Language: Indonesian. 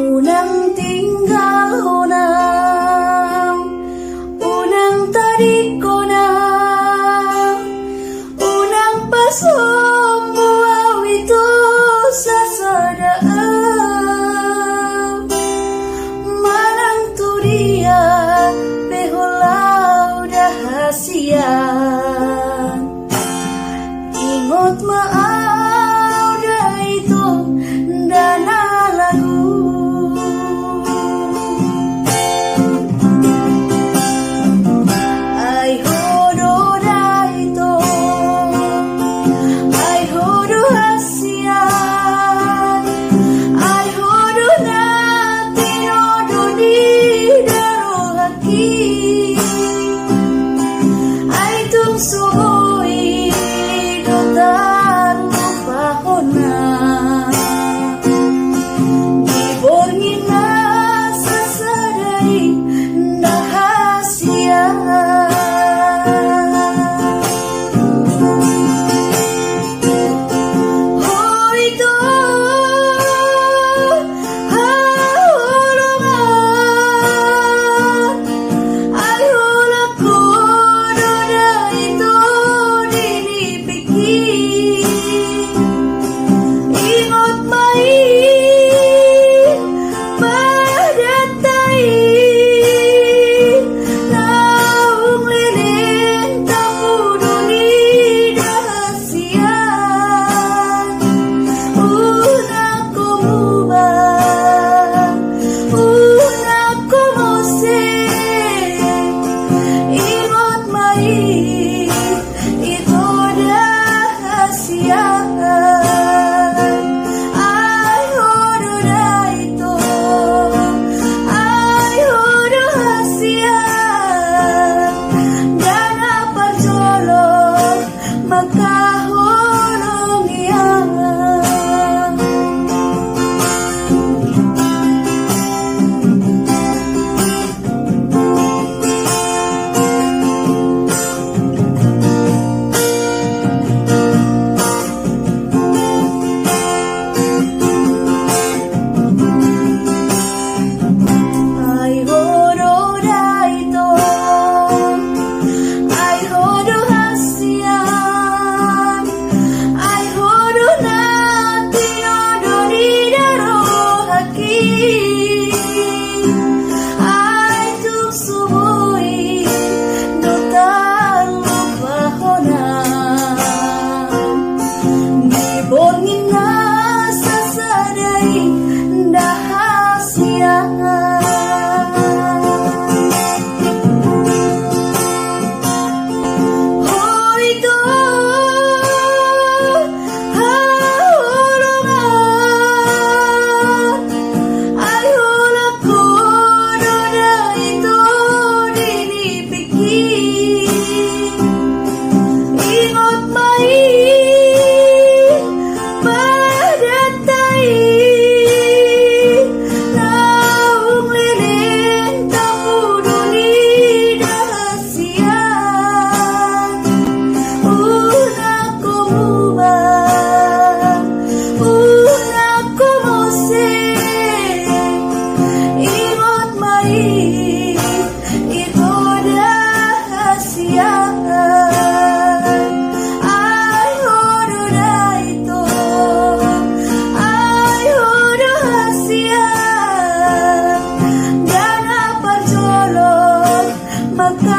Unang tinggal ko na, unang tarik ko na, unang pasong buaw ito sa sadaan. Manang turia beholaw dahasian, ingot maaw da ito danalagu. Ay hodo da ito, ay hodo hasian, ay hodo na tinodo di daro haki, ay tungsoy dotan lupa ko na. Giborngin na sa saday nahasian. Hoy to haulungan, ay hulak ko doda ito dinipiki. Ingot main padatay, naung lilin tamudo ni dahasian. Una ko mubang, una ko moseng, ingot main ito dahasian. Ay hodo da ito, ay hodo hasian, dana parjolong magkahulong iyan. Ay hodo da ito, ay hodo hasian, ay hodo na tinodo di daro haki, ay tungsoy dotan lupa ko na. Giborngin na sa saday dahasian. Hoy to haulungan, ay hulak ko doda ito dinipiki. Ingot main padatay, naung lilin tamudo ni dahasian. Una ko mubang, una ko moseng, ingot main ito dahasian. Ay hodo da ito, ay hodo hasian, dana parjolong magka